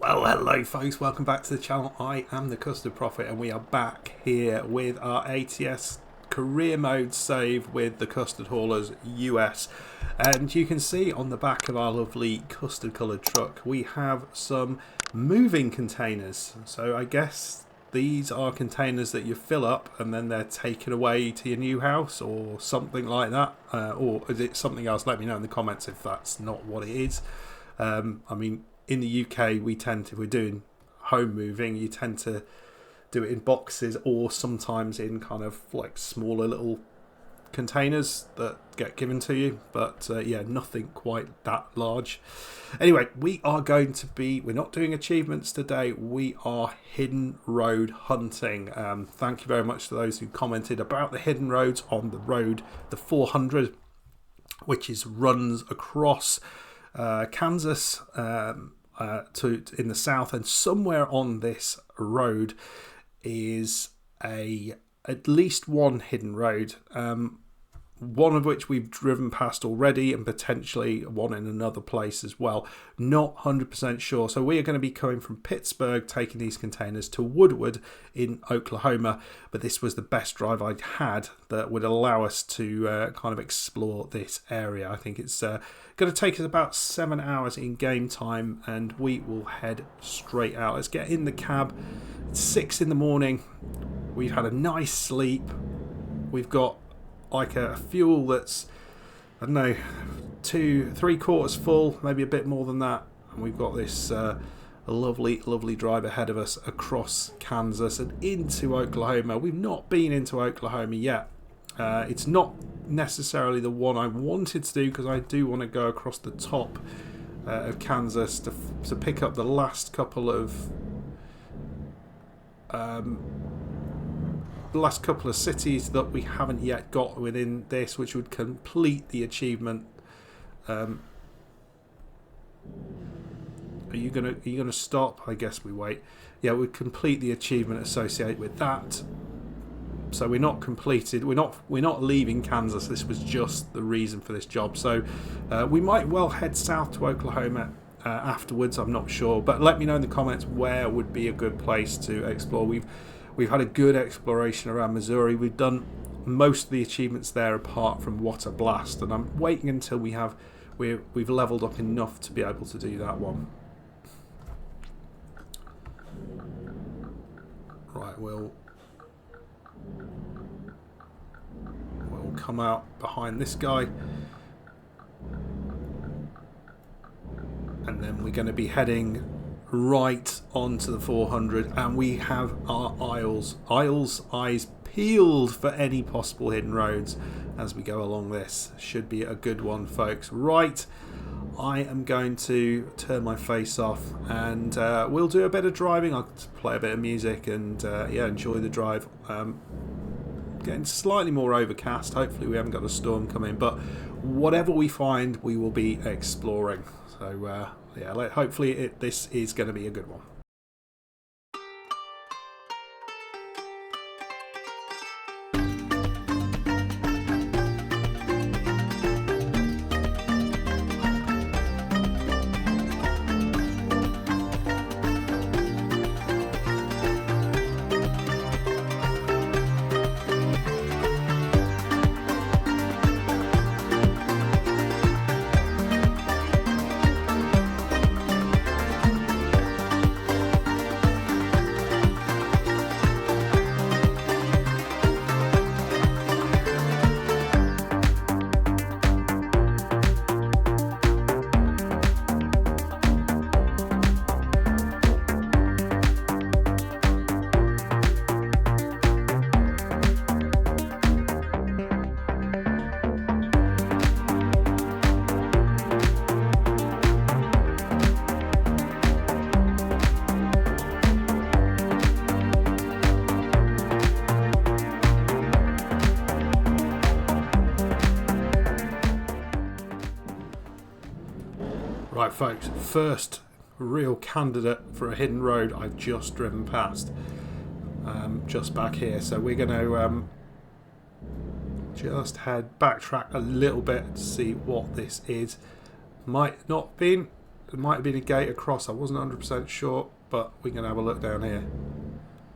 Well, hello folks, welcome back to the channel. I am the Custard Prophet and we are back here with our ATS career mode save with the Custard Haulers US. And you can see on the back of our lovely custard coloured truck we have some moving containers. So I guess these are containers that you fill up and then they're taken away to your new house or something like that. Or is it something else? Let me know in the comments if that's not what it is. I mean, in the UK, we tend to, if we're doing home moving, you tend to do it in boxes or sometimes in kind of like smaller little containers that get given to you. But yeah, nothing quite that large. Anyway, we are going to be, we're not doing achievements today. We are hidden road hunting. Thank you very much to those who commented about the hidden roads on the road, the 400, which runs across Kansas in the south, and somewhere on this road is at least one hidden road, one of which we've driven past already and potentially one in another place as well. Not 100% sure. So we are going to be coming from Pittsburg, taking these containers to Woodward in Oklahoma, but this was the best drive I'd had that would allow us to kind of explore this area. I think it's going to take us about 7 hours in game time and we will head straight out. Let's get in the cab. It's 6 in the morning. We've had a nice sleep. We've got like a fuel that's, I don't know, 3/4 full, maybe a bit more than that, and we've got this a lovely drive ahead of us across Kansas and into Oklahoma. We've not been into Oklahoma yet. It's not necessarily the one I wanted to do because I do want to go across the top of Kansas to pick up the last couple of cities that we haven't yet got within this, which would complete the achievement. Are you gonna stop? I guess we wait. Yeah, we'd complete the achievement associated with that. So we're not completed. We're not leaving Kansas. This was just the reason for this job. So we might well head south to Oklahoma afterwards. I'm not sure, but let me know in the comments where would be a good place to explore. We've had a good exploration around Missouri. We've done most of the achievements there apart from Water Blast, and I'm waiting until we've leveled up enough to be able to do that one. Right, we'll come out behind this guy, and then we're going to be heading right onto the 400, and we have our eyes peeled for any possible hidden roads as we go along. This should be a good one, folks. Right, I am going to turn my face off and we'll do a bit of driving. I'll play a bit of music and yeah, enjoy the drive. Getting slightly more overcast. Hopefully we haven't got a storm coming, but whatever we find we will be exploring. So yeah, hopefully this is going to be a good one. Right, folks, first real candidate for a hidden road I've just driven past, just back here. So we're going to just backtrack a little bit to see what this is. Might not been There might have been a gate across. I wasn't 100% sure, but we can have a look down here.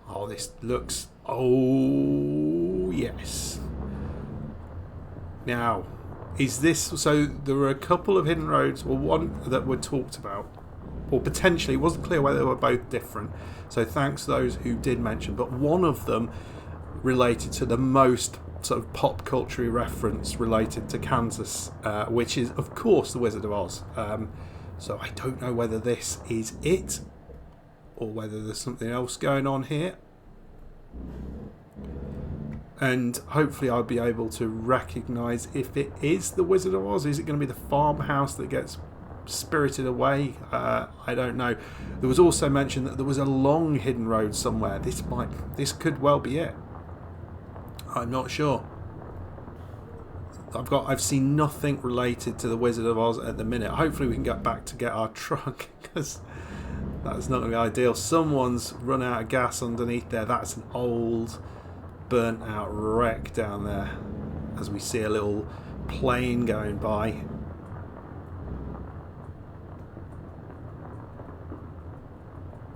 Oh, this looks... Oh, yes. Now, is this... So there were a couple of hidden roads, or one that were talked about, or potentially, it wasn't clear whether they were both different. So thanks to those who did mention. But one of them related to the most sort of pop culture reference related to Kansas, which is, of course, the Wizard of Oz. So I don't know whether this is it, or whether there's something else going on here. And hopefully I'll be able to recognise if it is the Wizard of Oz. Is it going to be the farmhouse that gets spirited away? I don't know. There was also mention that there was a long hidden road somewhere. This could well be it. I'm not sure. I've seen nothing related to the Wizard of Oz at the minute. Hopefully we can get back to get our truck, because that's not going to be ideal. Someone's run out of gas underneath there. That's an old burnt out wreck down there, as we see a little plane going by.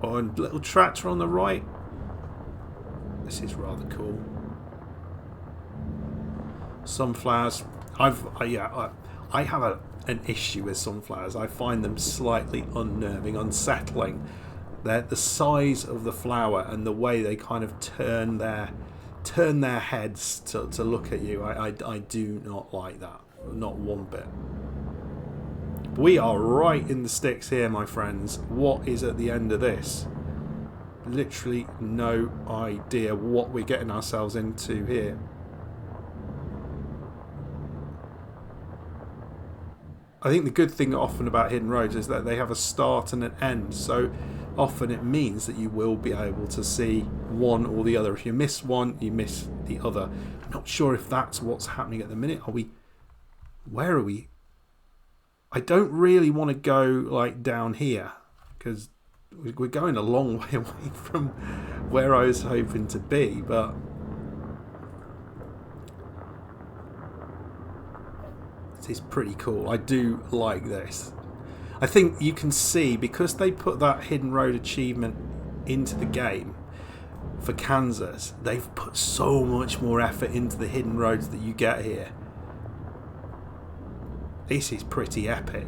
Oh, and little tractor on the right. This is rather cool. Sunflowers. I have an issue with sunflowers. I find them slightly unnerving, unsettling. They're the size of the flower and the way they kind of turn their heads to look at you. I do not like that, not one bit. We are right in the sticks here, my friends. What is at the end of this? Literally no idea what we're getting ourselves into here. I think the good thing often about hidden roads is that they have a start and an end, so often it means that you will be able to see one or the other. If you miss one, you miss the other. I'm not sure if that's what's happening at the minute. Where are we? I don't really want to go like down here, because we're going a long way away from where I was hoping to be, but is pretty cool. I do like this. I think you can see, because they put that hidden road achievement into the game for Kansas, they've put so much more effort into the hidden roads that you get here. This is pretty epic.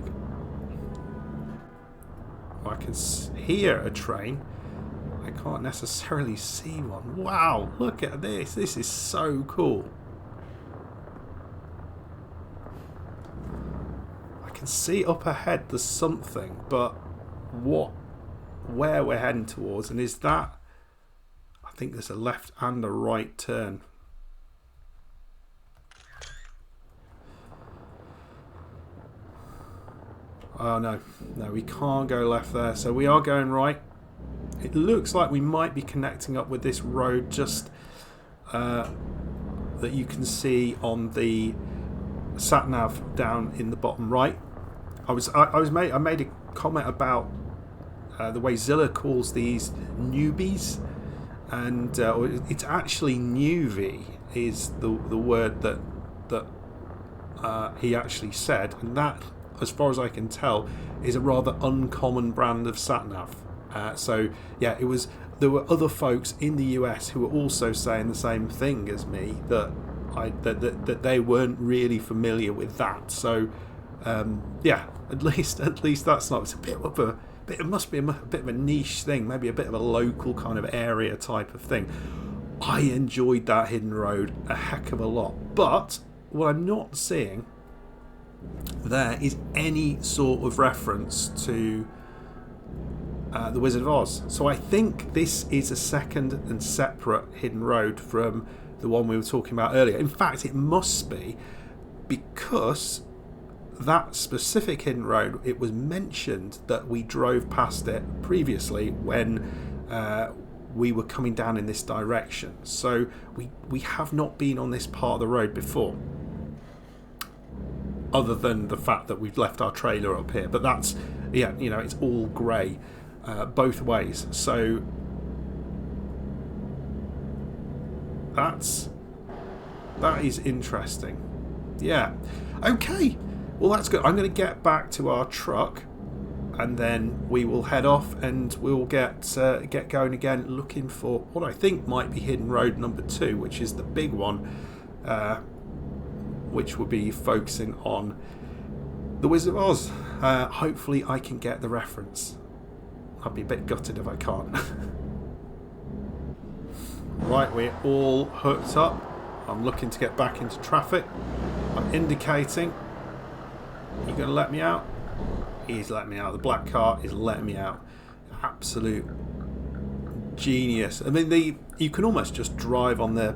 I can hear a train. I can't necessarily see one. Wow, look at this. This is so cool. I can see up ahead there's something, but where we're heading towards, and is that, I think there's a left and a right turn. Oh no, we can't go left there, so we are going right. It looks like we might be connecting up with this road just that you can see on the sat nav down in the bottom right. I made a comment about the way Zilla calls these newbies, and it's actually newbie is the word that he actually said, and that, as far as I can tell, is a rather uncommon brand of sat-nav. So yeah, there were other folks in the US who were also saying the same thing as me, that they weren't really familiar with that. So yeah, at least that's not. It's it must be a bit of a niche thing, maybe a bit of a local kind of area type of thing. I enjoyed that hidden road a heck of a lot, but what I'm not seeing there is any sort of reference to the Wizard of Oz. So I think this is a second and separate hidden road from the one we were talking about earlier. In fact, it must be, because that specific hidden road, it was mentioned that we drove past it previously when we were coming down in this direction. So we have not been on this part of the road before, other than the fact that we've left our trailer up here. But that's, yeah, you know, it's all grey both ways. So that is interesting. Yeah. Okay. Well, that's good. I'm going to get back to our truck. and then we will head off and we'll get going again, looking for what I think might be hidden road number 2, which is the big one, which will be focusing on the Wizard of Oz. Hopefully I can get the reference. I'd be a bit gutted if I can't. Right, we're all hooked up. I'm looking to get back into traffic. I'm indicating. You going to let me out? He's letting me out. The black car is letting me out. Absolute genius. I mean, you can almost just drive on the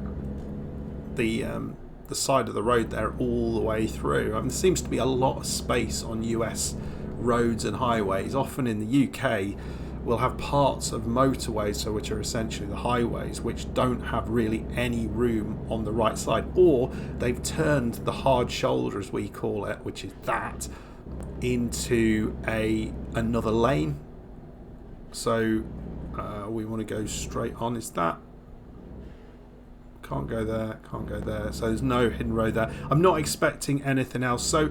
side of the road there all the way through. I mean, there seems to be a lot of space on US roads and highways. Often in the UK, we'll have parts of motorways, so which are essentially the highways, which don't have really any room on the right side, or they've turned the hard shoulder, as we call it, which is that, into another lane. So we want to go straight on. Is that? Can't go there, can't go there. So there's no hidden road there. I'm not expecting anything else. So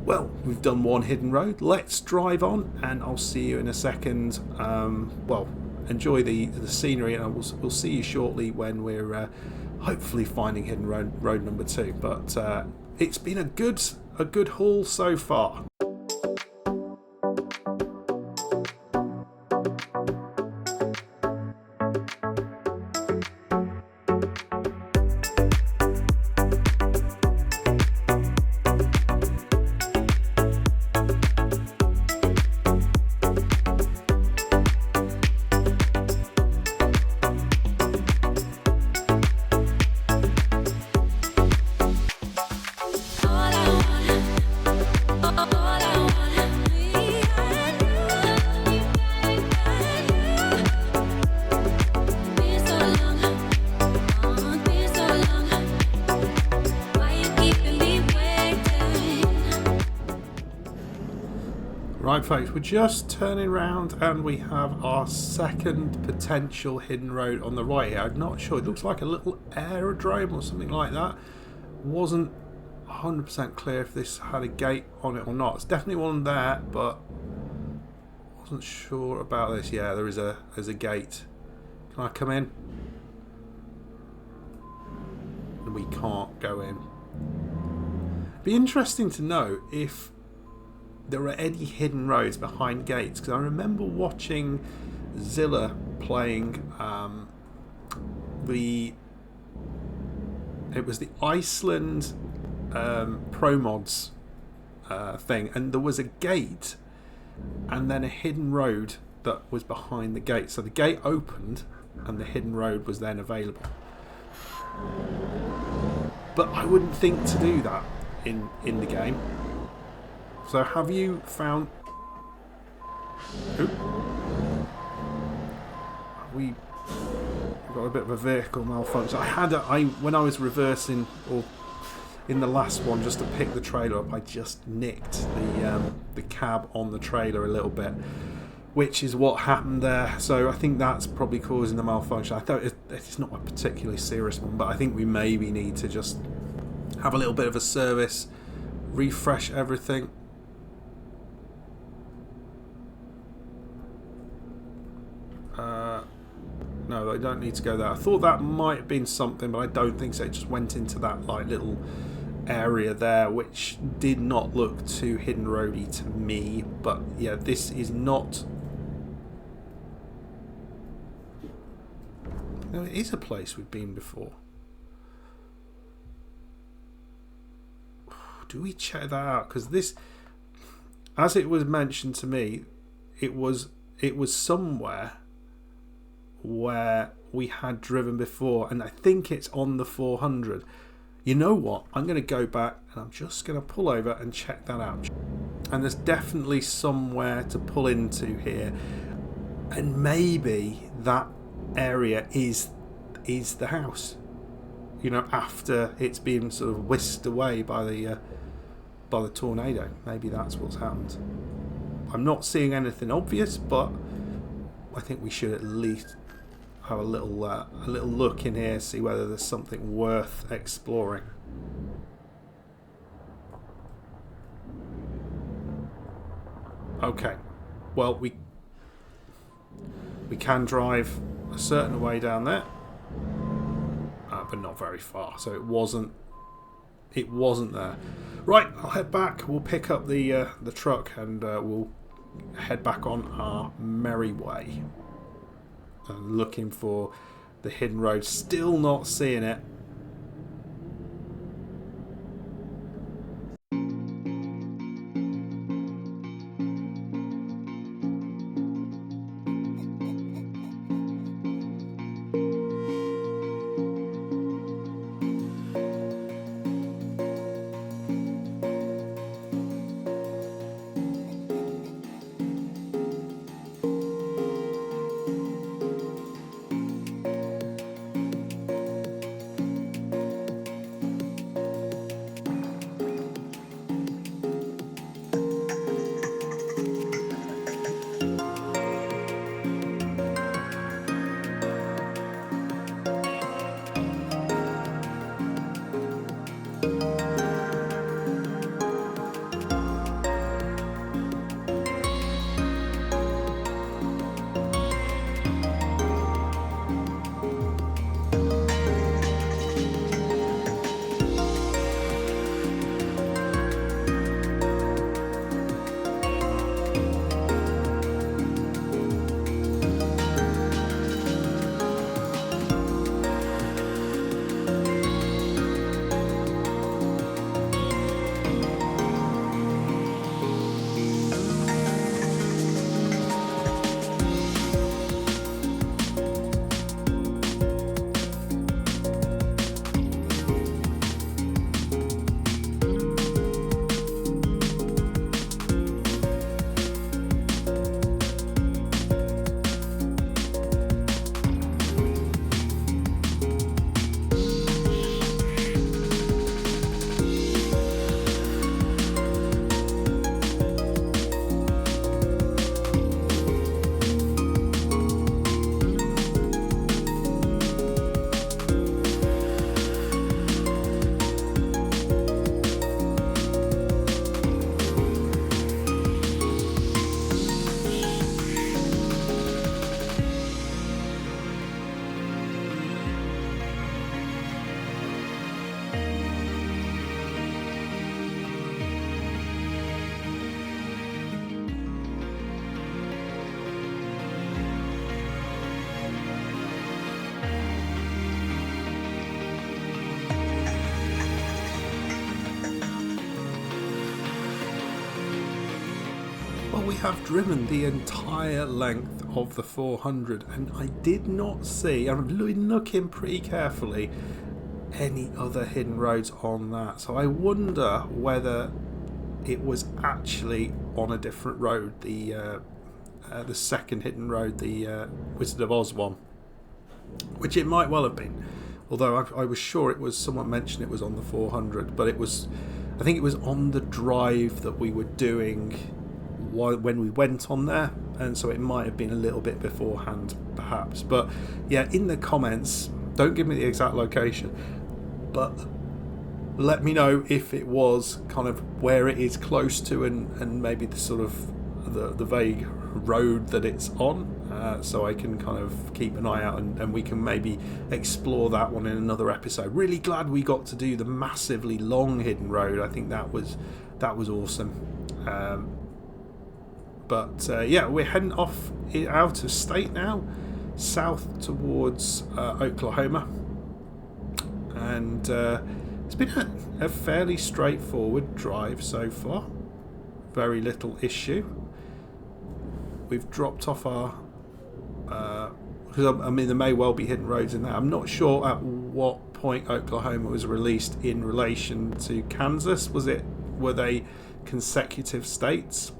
well, we've done one hidden road. Let's drive on, and I'll see you in a second. Well, enjoy the scenery, and we'll see you shortly when we're hopefully finding hidden road number 2. But it's been a good haul so far. Right, folks, we're just turning around and we have our second potential hidden road on the right here. I'm not sure. It looks like a little aerodrome or something like that. Wasn't 100% clear if this had a gate on it or not. It's definitely one there, but wasn't sure about this. Yeah, there's a gate. Can I come in? We can't go in. Be interesting to know if there are any hidden roads behind gates, because I remember watching Zilla playing it was the Iceland Pro Mods thing, and there was a gate and then a hidden road that was behind the gate. So the gate opened and the hidden road was then available. But I wouldn't think to do that in the game. So have you found... We got a bit of a vehicle malfunction. When I was reversing, or in the last one, just to pick the trailer up, I just nicked the cab on the trailer a little bit, which is what happened there. So I think that's probably causing the malfunction. I thought it's not a particularly serious one, but I think we maybe need to just have a little bit of a service, refresh everything. No, I don't need to go there. I thought that might have been something, but I don't think so. It just went into that like little area there, which did not look too hidden roady to me. But yeah, this is not... No, it is a place we've been before. Do we check that out? Because this, as it was mentioned to me, it was somewhere where we had driven before, and I think it's on the 400. You know what? I'm going to go back and I'm just going to pull over and check that out. And there's definitely somewhere to pull into here, and maybe that area is the house. You know, after it's been sort of whisked away by the tornado. Maybe that's what's happened. I'm not seeing anything obvious, but I think we should at least have a little look in here, see whether there's something worth exploring. Okay, well, we can drive a certain way down there, but not very far, so it wasn't there. Right, I'll head back. We'll pick up the truck and we'll head back on our merry way. I'm looking for the hidden road, still not seeing it. We have driven the entire length of the 400 and I did not see, I've been looking pretty carefully, any other hidden roads on that. So I wonder whether it was actually on a different road, the second hidden road, the Wizard of Oz one, which it might well have been. Although I was sure it was, someone mentioned it was on the 400, but it was, I think it was on the drive that we were doing when we went on there, and so it might have been a little bit beforehand perhaps. But yeah, in the comments, don't give me the exact location, but let me know if it was kind of where it is close to, and maybe the sort of the vague road that it's on, so I can kind of keep an eye out, and we can maybe explore that one in another episode. Really glad we got to do the massively long hidden road. I think that was awesome. But yeah, we're heading off out of state now, south towards Oklahoma, and it's been a fairly straightforward drive so far. Very little issue. We've dropped off our because I mean there may well be hidden roads in there. I'm not sure at what point Oklahoma was released in relation to Kansas. Were they consecutive states?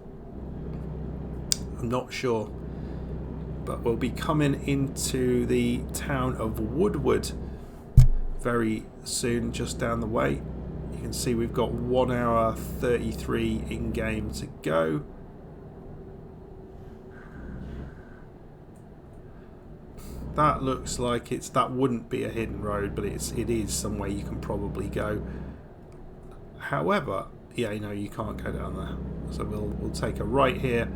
I'm not sure, but we'll be coming into the town of Woodward very soon, just down the way. You can see we've got 1 hour 33 in game to go. That looks like that wouldn't be a hidden road, but it is somewhere you can probably go. However, yeah, you know, you can't go down there. So we'll take a right here.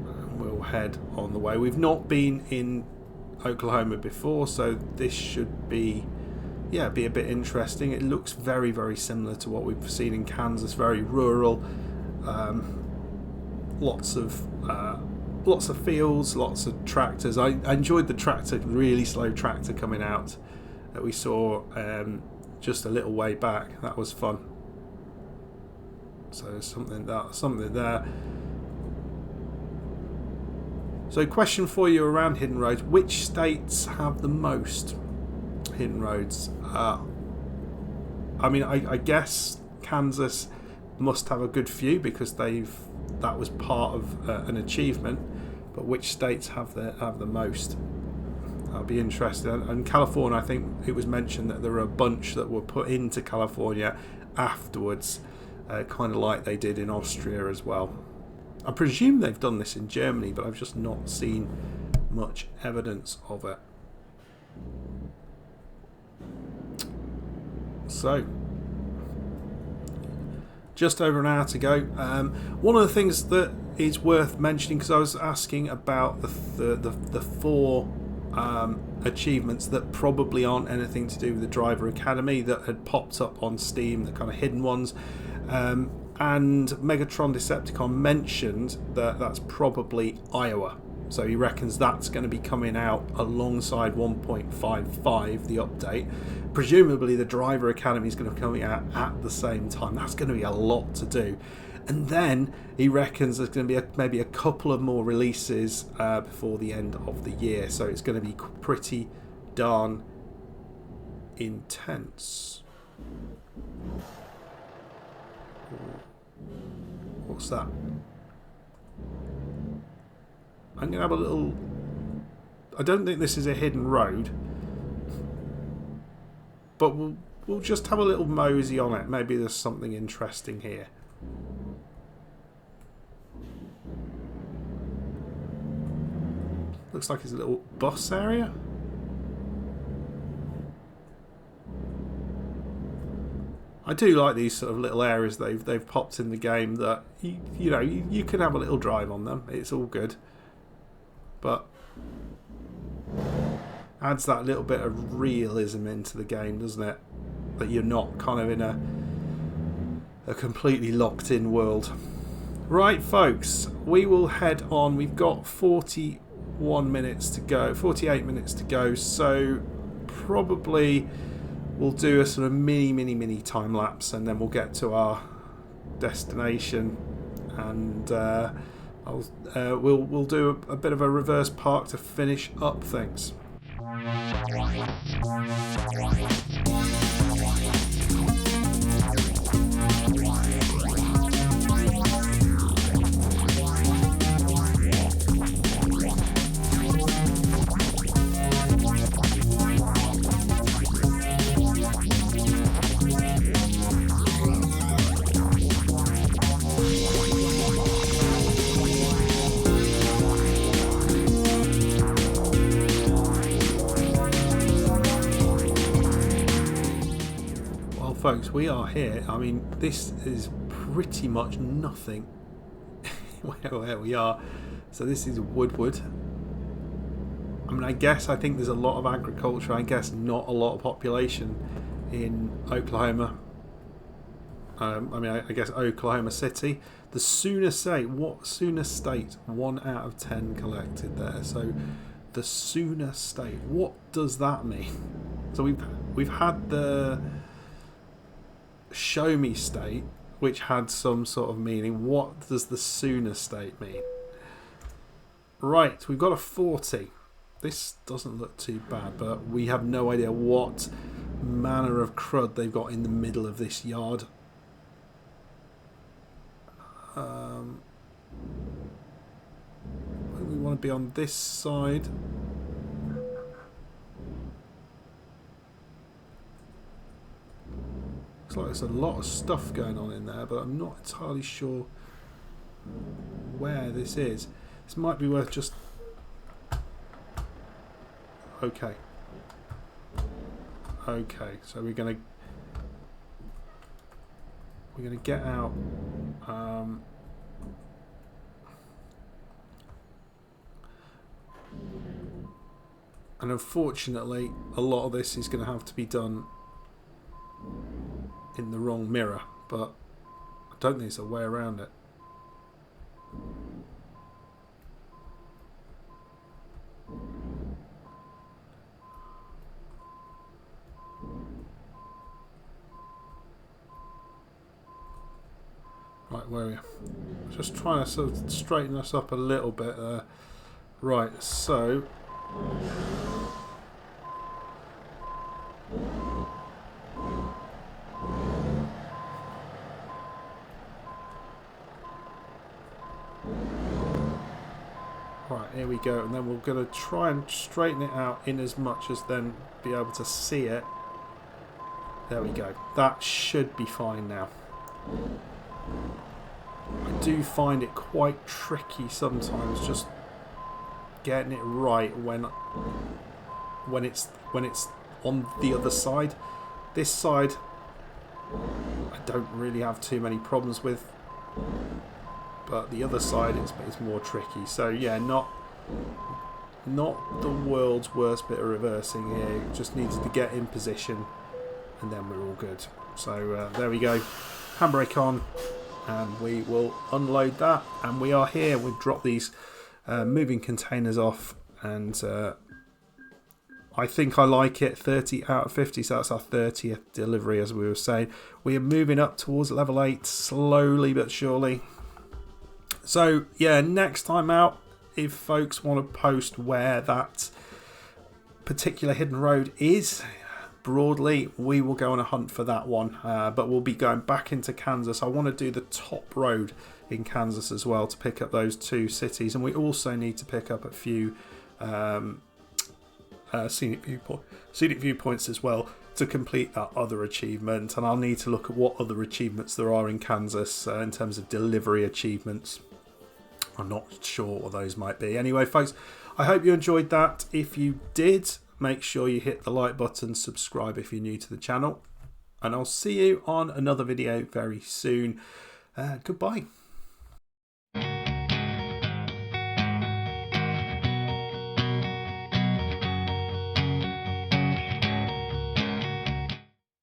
And we'll head on the way. We've not been in Oklahoma before, so this should be, yeah, be a bit interesting. It looks very, very similar to what we've seen in Kansas. Very rural. Lots of fields, lots of tractors. I enjoyed the tractor, really slow tractor coming out that we saw just a little way back. That was fun. So something there. So question for you around hidden roads: which states have the most hidden roads? I mean, I guess Kansas must have a good few because that was part of an achievement. But which states have the most? That'll be interesting. And California, I think it was mentioned that there were a bunch that were put into California afterwards, kind of like they did in Austria as well. I presume they've done this in Germany, but I've just not seen much evidence of it. So, just over an hour to go. One of the things that is worth mentioning, because I was asking about the four achievements that probably aren't anything to do with the Driver Academy that had popped up on Steam, the kind of hidden ones, and Megatron Decepticon mentioned that that's probably Iowa. So he reckons that's going to be coming out alongside 1.55, the update. Presumably the Driver Academy is going to be coming out at the same time. That's going to be a lot to do. And then he reckons there's going to be maybe a couple of more releases before the end of the year. So it's going to be pretty darn intense. What's that? I'm going to have a little... I don't think this is a hidden road, but we'll just have a little mosey on it. Maybe there's something interesting here. Looks like it's a little bus area. I do like these sort of little areas they've popped in the game that you know you can have a little drive on them. It's all good, but adds that little bit of realism into the game, doesn't it? That you're not kind of in a completely locked in world. Right, folks, we will head on. We've got 41 minutes to go, 48 minutes to go, so probably we'll do a sort of mini time lapse, and then we'll get to our destination, and we'll do a bit of a reverse park to finish up things. Folks, we are here. I mean, this is pretty much nothing where we are. So this is Woodward. I mean, I think there's a lot of agriculture. I guess not a lot of population in Oklahoma. I mean, I guess Oklahoma City. The Sooner State. What Sooner State? 1 out of 10 collected there. So the Sooner State. What does that mean? So we've had the Show Me State, which had some sort of meaning. What does the Sooner State mean? Right, we've got a 40. This doesn't look too bad, but we have no idea what manner of crud they've got in the middle of this yard. We want to be on this side. Looks like there's a lot of stuff going on in there, but I'm not entirely sure where this is. This might be worth just... Okay. Okay, so we're going to we're going to get out. And unfortunately, a lot of this is going to have to be done in the wrong mirror, but I don't think there's a way around it. Right, where are we? Just trying to sort of straighten us up a little bit there. Right, so right, here we go, and then we're going to try and straighten it out in as much as then be able to see it. There we go. That should be fine now. I do find it quite tricky sometimes just getting it right when it's on the other side. This side I don't really have too many problems with, but the other side is more tricky. So yeah, not the world's worst bit of reversing here. Just needs to get in position and then we're all good. So there we go, handbrake on, and we will unload that, and we are here. We've dropped these moving containers off, and I think I like it. 30 out of 50, so that's our 30th delivery, as we were saying. We are moving up towards level 8 slowly but surely. So yeah, next time out, if folks want to post where that particular hidden road is broadly, we will go on a hunt for that one, but we'll be going back into Kansas. I want to do the top road in Kansas as well to pick up those 2 cities, and we also need to pick up a few scenic viewpoints as well to complete that other achievement. And I'll need to look at what other achievements there are in Kansas in terms of delivery achievements. I'm not sure what those might be. Anyway, folks, I hope you enjoyed that. If you did, make sure you hit the like button, subscribe if you're new to the channel, and I'll see you on another video very soon. Goodbye.